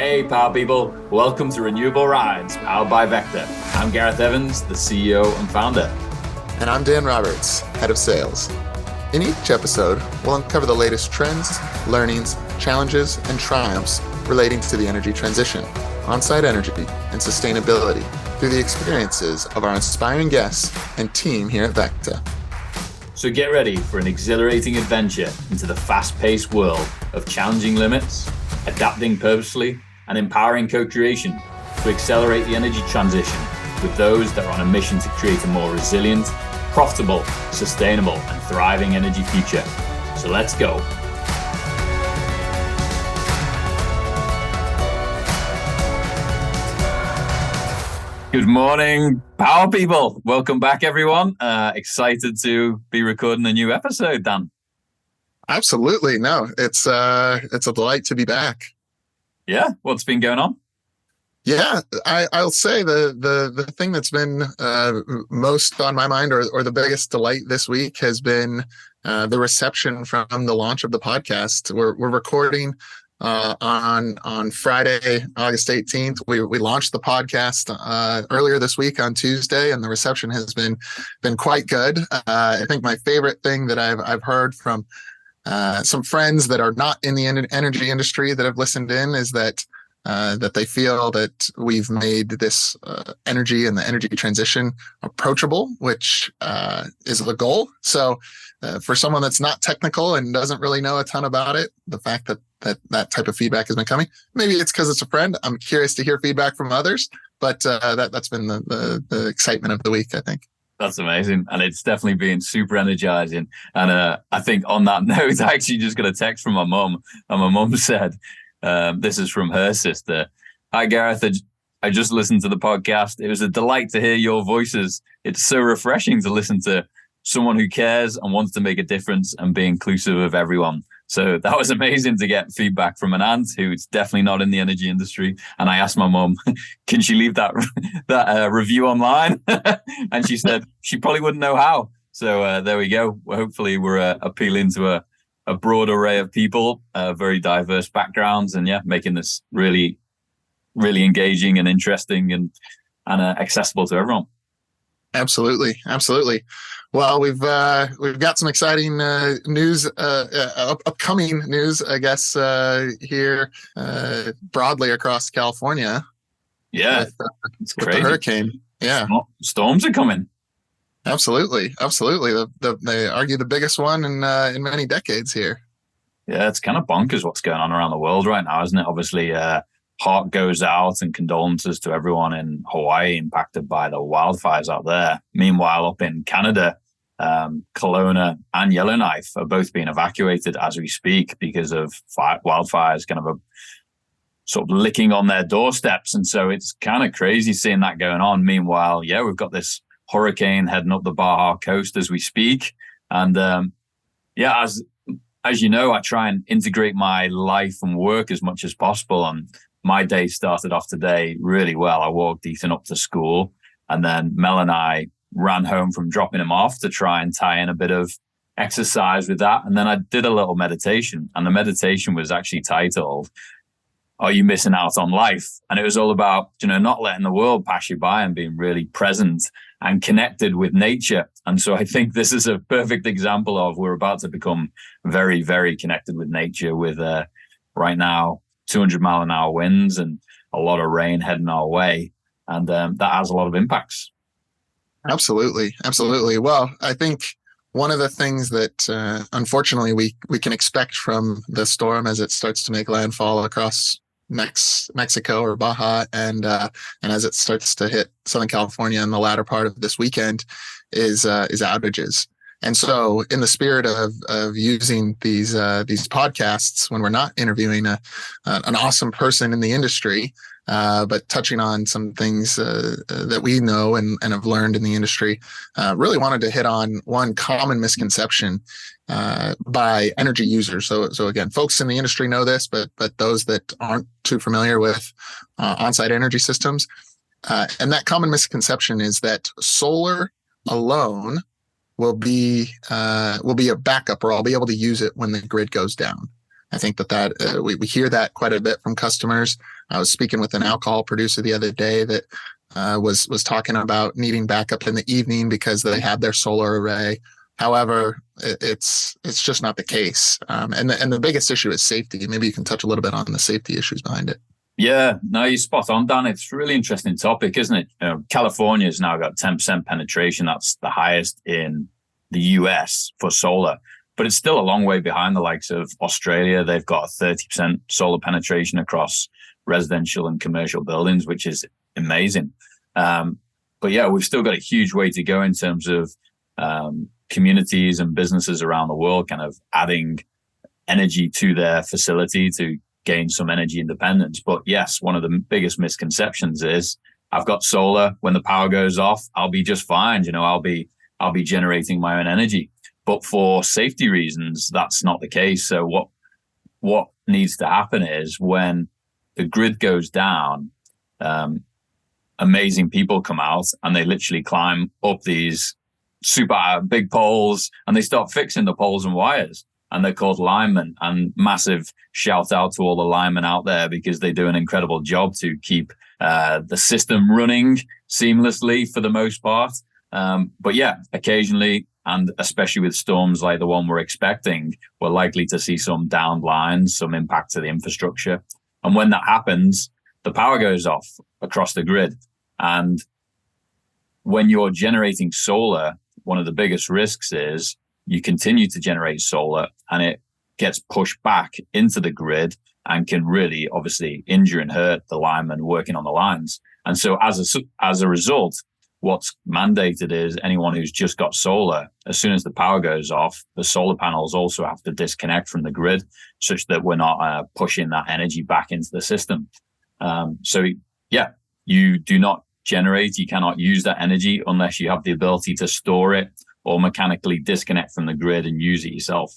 Hey, power people. Welcome to Renewable Rides, powered by VECKTA. I'm Gareth Evans, the CEO and founder. And I'm Dan Roberts, head of sales. In each episode, we'll uncover the latest trends, learnings, challenges, and triumphs relating to the energy transition, on-site energy, and sustainability through the experiences of our inspiring guests and team here at VECKTA. So get ready for an exhilarating adventure into the fast-paced world of challenging limits, adapting purposefully, and empowering co-creation to accelerate the energy transition with those that are on a mission to create a more resilient, profitable, sustainable, and thriving energy future. So let's go. Good morning, power people. Welcome back, everyone. Excited to be recording a new episode, Dan. Absolutely. No, it's a delight to be back. Yeah, what's been going on? Yeah, I'll say the thing that's been most on my mind or the biggest delight this week has been the reception from the launch of the podcast. We're recording on Friday, August 18th. We launched the podcast earlier this week on Tuesday, and the reception has been quite good. I think my favorite thing that I've heard from some friends that are not in the energy industry that have listened in is that they feel that we've made this energy and the energy transition approachable, which is the goal. So for someone that's not technical and doesn't really know a ton about it, the fact that type of feedback has been coming, maybe it's because it's a friend. I'm curious to hear feedback from others, but that's been the excitement of the week, I think. That's amazing. And it's definitely been super energizing. And I think on that note, I actually just got a text from my mum. And my mum said, this is from her sister. Hi, Gareth. I just listened to the podcast. It was a delight to hear your voices. It's so refreshing to listen to someone who cares and wants to make a difference and be inclusive of everyone. So that was amazing to get feedback from an aunt who's definitely not in the energy industry. And I asked my mum, can she leave that review online? And she said she probably wouldn't know how. So there we go. Hopefully we're appealing to a broad array of people, very diverse backgrounds, and making this really, really engaging and interesting and accessible to everyone. Absolutely. Well, we've got some exciting news, upcoming news, I guess, here broadly across California. Yeah, it's crazy. With the hurricane. Yeah, storms are coming. Absolutely. They argue the biggest one in many decades here. Yeah, it's kind of bonkers what's going on around the world right now, isn't it? Obviously, heart goes out and condolences to everyone in Hawaii impacted by the wildfires out there. Meanwhile, up in Canada, Kelowna and Yellowknife are both being evacuated as we speak because of wildfires kind of sort of licking on their doorsteps. And so it's kind of crazy seeing that going on. Meanwhile, we've got this hurricane heading up the Baja coast as we speak. And as you know, I try and integrate my life and work as much as possible. And my day started off today really well. I walked Ethan up to school, and then Mel and I ran home from dropping him off to try and tie in a bit of exercise with that. And then I did a little meditation, and the meditation was actually titled, "Are You Missing Out on Life?" And it was all about, not letting the world pass you by and being really present and connected with nature. And so I think this is a perfect example of we're about to become very, very connected with nature with right now 200 mile an hour winds and a lot of rain heading our way. And that has a lot of impacts. Absolutely. Well, I think one of the things that unfortunately we can expect from the storm as it starts to make landfall across Mexico or Baja, and as it starts to hit Southern California in the latter part of this weekend is outages. And so in the spirit of using these podcasts when we're not interviewing an awesome person in the industry, but touching on some things that we know and have learned in the industry, really wanted to hit on one common misconception by energy users. So again, folks in the industry know this, but those that aren't too familiar with on-site energy systems, and that common misconception is that solar alone will be a backup, or I'll be able to use it when the grid goes down. I think that we hear that quite a bit from customers. I was speaking with an alcohol producer the other day that was talking about needing backup in the evening because they had their solar array. However, it's just not the case. And the biggest issue is safety. Maybe you can touch a little bit on the safety issues behind it. Yeah, no, you're spot on, Dan. It's a really interesting topic, isn't it? California's now got 10% penetration. That's the highest in the US for solar, but it's still a long way behind the likes of Australia. They've got a 30% solar penetration across residential and commercial buildings, which is amazing. But yeah, we've still got a huge way to go in terms of communities and businesses around the world kind of adding energy to their facility to gain some energy independence. But yes, one of the biggest misconceptions is I've got solar. When the power goes off, I'll be just fine. I'll be generating my own energy. But for safety reasons, that's not the case. So what needs to happen is when the grid goes down, amazing people come out and they literally climb up these super big poles and they start fixing the poles and wires. And they're called linemen, and massive shout out to all the linemen out there because they do an incredible job to keep the system running seamlessly for the most part. But yeah, occasionally, and especially with storms like the one we're expecting, we're likely to see some downed lines, some impact to the infrastructure. And when that happens, the power goes off across the grid. And when you're generating solar, one of the biggest risks is you continue to generate solar and it gets pushed back into the grid and can really obviously injure and hurt the linemen working on the lines. And so as a result, what's mandated is anyone who's just got solar, as soon as the power goes off, the solar panels also have to disconnect from the grid such that we're not pushing that energy back into the system. So yeah, you do not generate, you cannot use that energy unless you have the ability to store it or mechanically disconnect from the grid and use it yourself.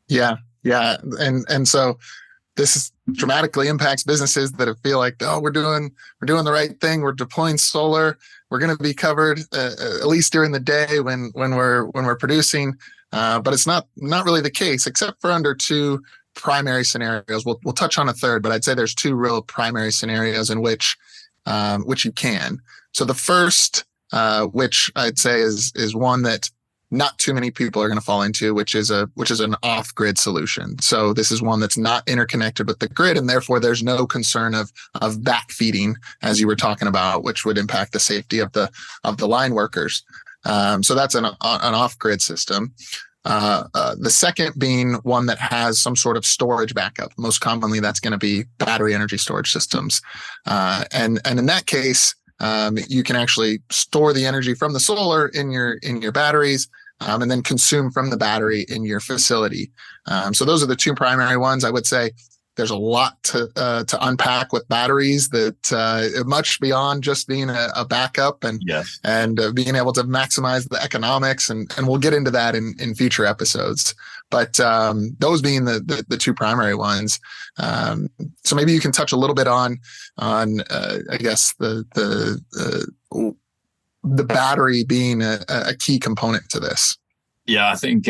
Yeah. And so this dramatically impacts businesses that feel like, oh, we're doing the right thing. We're deploying solar. We're going to be covered at least during the day when we're producing. But it's not really the case, except for under two primary scenarios. We'll touch on a third, but I'd say there's two real primary scenarios in which you can. So the first, which I'd say is one that not too many people are going to fall into, which is an off-grid solution. So this is one that's not interconnected with the grid, and therefore there's no concern of backfeeding, as you were talking about, which would impact the safety of the line workers. So that's an off-grid system. The second being one that has some sort of storage backup. Most commonly, that's going to be battery energy storage systems. And in that case, you can actually store the energy from the solar in your batteries, and then consume from the battery in your facility. So those are the two primary ones. I would say there's a lot to unpack with batteries that much beyond just being a backup and yes. and being able to maximize the economics, and we'll get into that in future episodes. But those being the two primary ones. So maybe you can touch a little bit on I guess the battery being a key component to this. Yeah, I think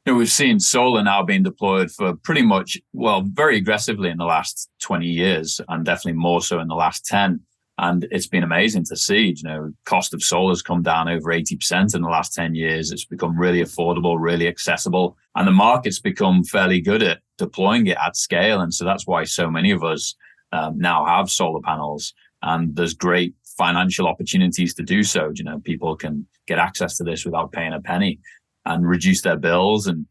we've seen solar now being deployed for pretty much, very aggressively in the last 20 years, and definitely more so in the last 10. And it's been amazing to see, cost of solar has come down over 80% in the last 10 years. It's become really affordable, really accessible, and the market's become fairly good at deploying it at scale. And so that's why so many of us now have solar panels, and there's great financial opportunities to do so. People can get access to this without paying a penny and reduce their bills. And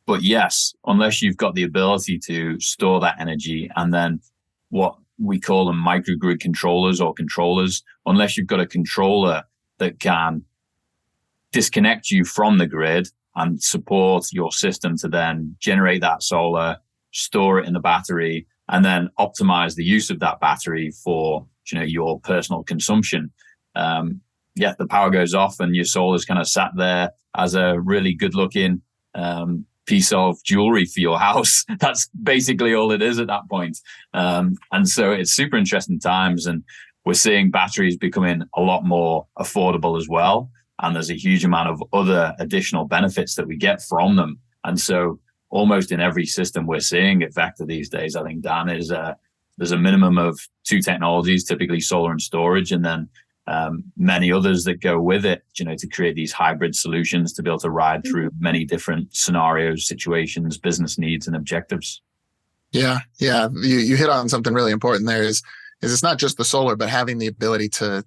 but yes, unless you've got the ability to store that energy, and then what we call them microgrid controllers or controllers, unless you've got a controller that can disconnect you from the grid and support your system to then generate that solar, store it in the battery, and then optimize the use of that battery for your personal consumption. The power goes off and your solar's kind of sat there as a really good looking piece of jewelry for your house. That's basically all it is at that point. And so it's super interesting times, and we're seeing batteries becoming a lot more affordable as well. And there's a huge amount of other additional benefits that we get from them. And so almost in every system we're seeing at VECKTA these days, I think, Dan, is there's a minimum of two technologies, typically solar and storage, and then many others that go with it, to create these hybrid solutions to be able to ride through many different scenarios, situations, business needs, and objectives. Yeah. You hit on something really important there is it's not just the solar, but having the ability to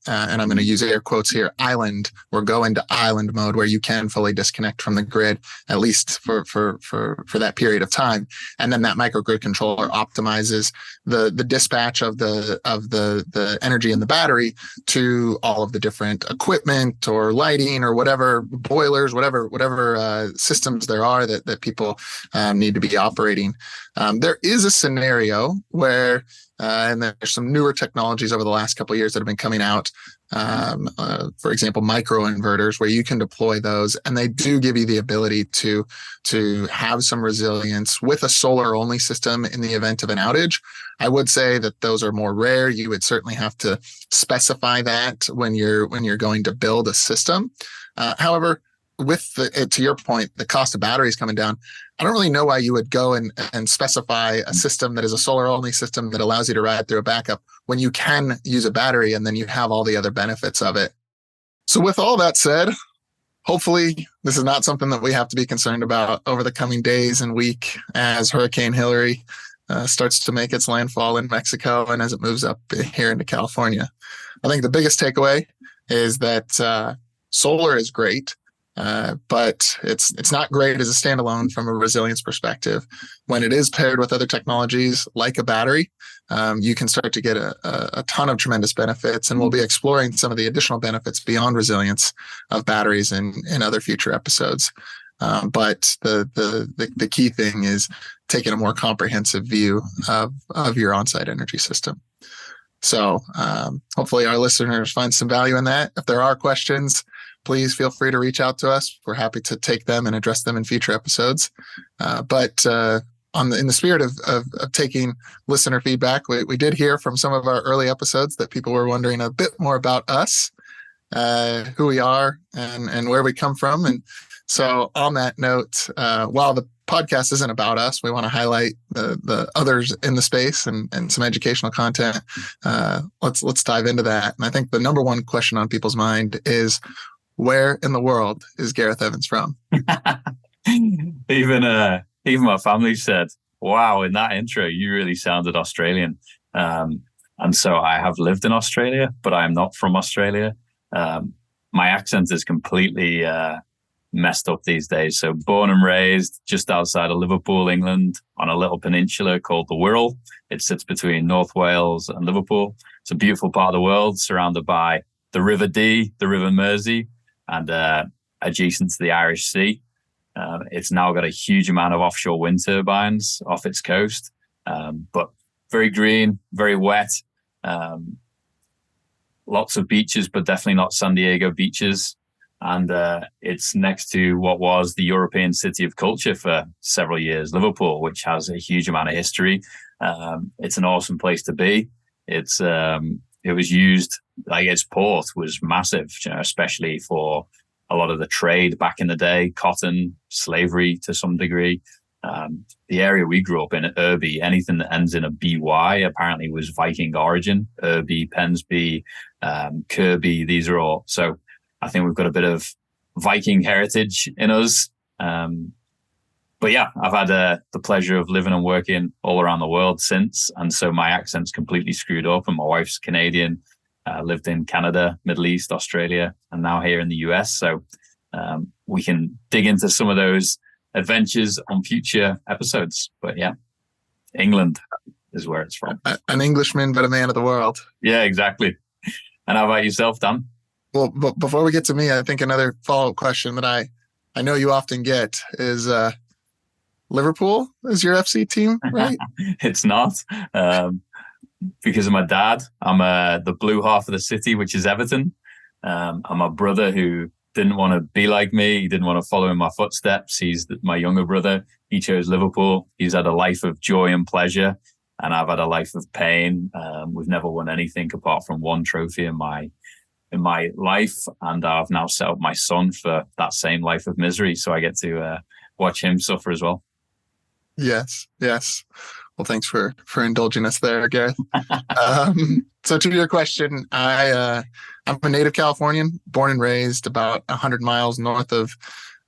and I'm going to use air quotes here, island, or go into island mode where you can fully disconnect from the grid, at least for that period of time. And then that microgrid controller optimizes the dispatch of the energy in the battery to all of the different equipment or lighting or whatever, boilers, whatever systems there are that people need to be operating. There is a scenario where and there's some newer technologies over the last couple of years that have been coming out. For example, microinverters, where you can deploy those, and they do give you the ability to have some resilience with a solar only system in the event of an outage. I would say that those are more rare. You would certainly have to specify that when you're going to build a system. However, to your point, the cost of batteries coming down, I don't really know why you would go and specify a system that is a solar only system that allows you to ride through a backup when you can use a battery and then you have all the other benefits of it. So with all that said, hopefully this is not something that we have to be concerned about over the coming days and week as Hurricane Hillary starts to make it's landfall in Mexico and as it moves up here into California. I think the biggest takeaway is that solar is great. But it's not great as a standalone from a resilience perspective. When it is paired with other technologies like a battery, you can start to get a ton of tremendous benefits. And we'll be exploring some of the additional benefits beyond resilience of batteries in other future episodes. But the key thing is taking a more comprehensive view of your on-site energy system. So hopefully our listeners find some value in that. If there are questions, please feel free to reach out to us. We're happy to take them and address them in future episodes. But in the spirit of taking listener feedback, we did hear from some of our early episodes that people were wondering a bit more about us, who we are and where we come from. And so on that note, while the podcast isn't about us, we want to highlight the others in the space and some educational content. Let's dive into that. And I think the number one question on people's mind is, where in the world is Gareth Evans from? Even my family said, wow, in that intro, you really sounded Australian. And so I have lived in Australia, but I am not from Australia. My accent is completely messed up these days. So born and raised just outside of Liverpool, England, on a little peninsula called the Wirral. It sits between North Wales and Liverpool. It's a beautiful part of the world, surrounded by the River Dee, the River Mersey, and adjacent to the Irish Sea. It's now got a huge amount of offshore wind turbines off its coast, but very green, very wet, lots of beaches, but definitely not San Diego beaches. And it's next to what was the European City of Culture for several years, Liverpool, which has a huge amount of history. It's an awesome place to be. It was used, like its port was massive, especially for a lot of the trade back in the day, cotton, slavery to some degree. The area we grew up in, Irby, anything that ends in a BY apparently was Viking origin. Irby, Pensby, Kirby, these are all. So I think we've got a bit of Viking heritage in us. But yeah, I've had the pleasure of living and working all around the world since. And so my accent's completely screwed up, and my wife's Canadian, lived in Canada, Middle East, Australia, and now here in the US. So we can dig into some of those adventures on future episodes. But yeah, England is where it's from. An Englishman, but a man of the world. Yeah, exactly. And how about yourself, Dan? Well, but before we get to me, I think another follow-up question that I know you often get is, Liverpool is your FC team, right? It's not. Because of my dad, I'm the blue half of the city, which is Everton. And my brother, who didn't want to be like me, he didn't want to follow in my footsteps. He's my younger brother. He chose Liverpool. He's had a life of joy and pleasure, and I've had a life of pain. We've never won anything apart from one trophy in my life, and I've now set up my son for that same life of misery. So I get to watch him suffer as well. Yes. Well, thanks for indulging us there, Gareth. So to your question, I'm a native Californian, born and raised about 100 miles north of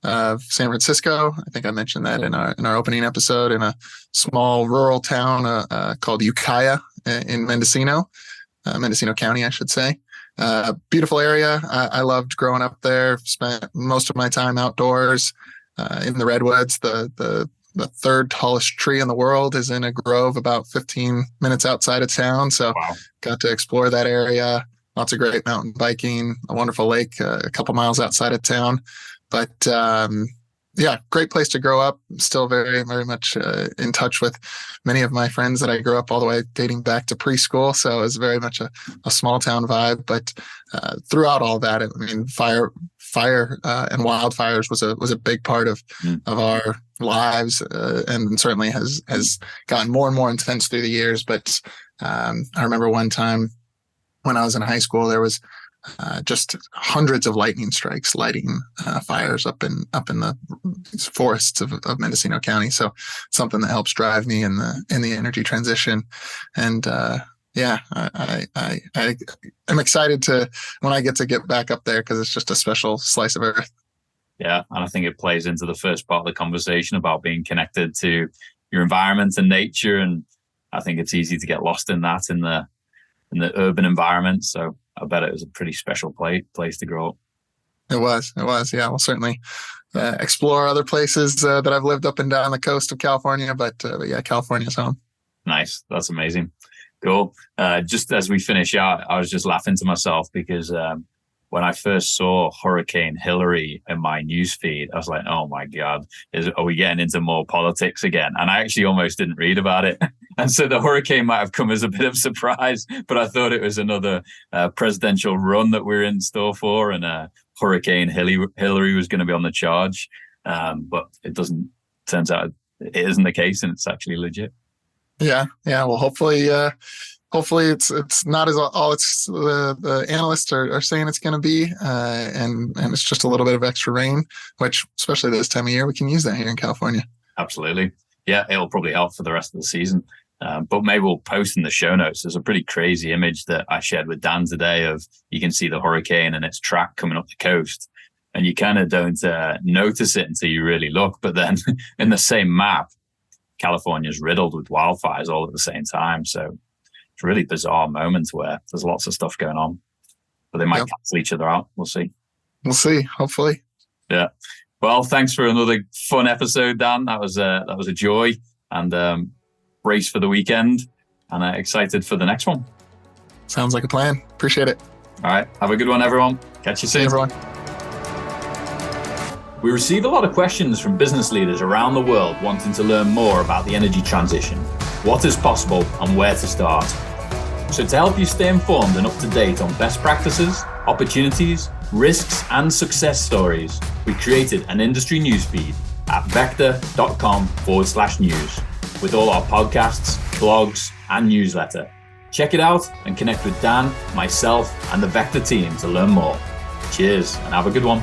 San Francisco. I think I mentioned that in our opening episode, in a small rural town called Ukiah in Mendocino County, I should say. Beautiful area. I loved growing up there. Spent most of my time outdoors in the redwoods. The third tallest tree in the world is in a grove about 15 minutes outside of town. So Wow. Got to explore that area. Lots of great mountain biking, a wonderful lake a couple miles outside of town. But great place to grow up. Still very, very much in touch with many of my friends that I grew up all the way dating back to preschool. So it was very much a small town vibe. But throughout all that, I mean, fire and wildfires was a big part of our lives, and certainly has gotten more and more intense through the years. But I remember one time when I was in high school, there was just hundreds of lightning strikes lighting fires up in the forests of Mendocino County. So something that helps drive me in the energy transition. And I'm excited when I get back up there, because it's just a special slice of earth. Yeah, and I think it plays into the first part of the conversation about being connected to your environment and nature. And I think it's easy to get lost in that in the urban environment. So I bet it was a pretty special place to grow up. It was. Yeah, we'll certainly explore other places that I've lived up and down the coast of California. But yeah, California's home. Nice. That's amazing. Cool. Just as we finish out, I was just laughing to myself because when I first saw Hurricane Hillary in my newsfeed, I was like, oh my God, are we getting into more politics again? And I actually almost didn't read about it. And so the hurricane might have come as a bit of a surprise, but I thought it was another presidential run that we're in store for. And Hurricane Hillary was going to be on the charge. But it turns out it isn't the case, and it's actually legit. Yeah. Well, hopefully it's not as all it's the analysts are saying it's going to be, and it's just a little bit of extra rain, which especially this time of year, we can use that here in California. Absolutely. Yeah, it'll probably help for the rest of the season. But maybe we'll post in the show notes. There's a pretty crazy image that I shared with Dan today of, you can see the hurricane and its track coming up the coast, and you kind of don't notice it until you really look. But then in the same map, California's riddled with wildfires all at the same time. So it's a really bizarre moment where there's lots of stuff going on, but they might cancel each other out. We'll see. Hopefully. Yeah. Well, thanks for another fun episode, Dan. That was a joy, and brace for the weekend, and excited for the next one. Sounds like a plan. Appreciate it. All right. Have a good one, everyone. Catch you soon. See you, everyone. We receive a lot of questions from business leaders around the world wanting to learn more about the energy transition, what is possible, and where to start. So to help you stay informed and up to date on best practices, opportunities, risks, and success stories, we created an industry newsfeed at VECKTA.com/news with all our podcasts, blogs, and newsletter. Check it out and connect with Dan, myself, and the VECKTA team to learn more. Cheers, and have a good one.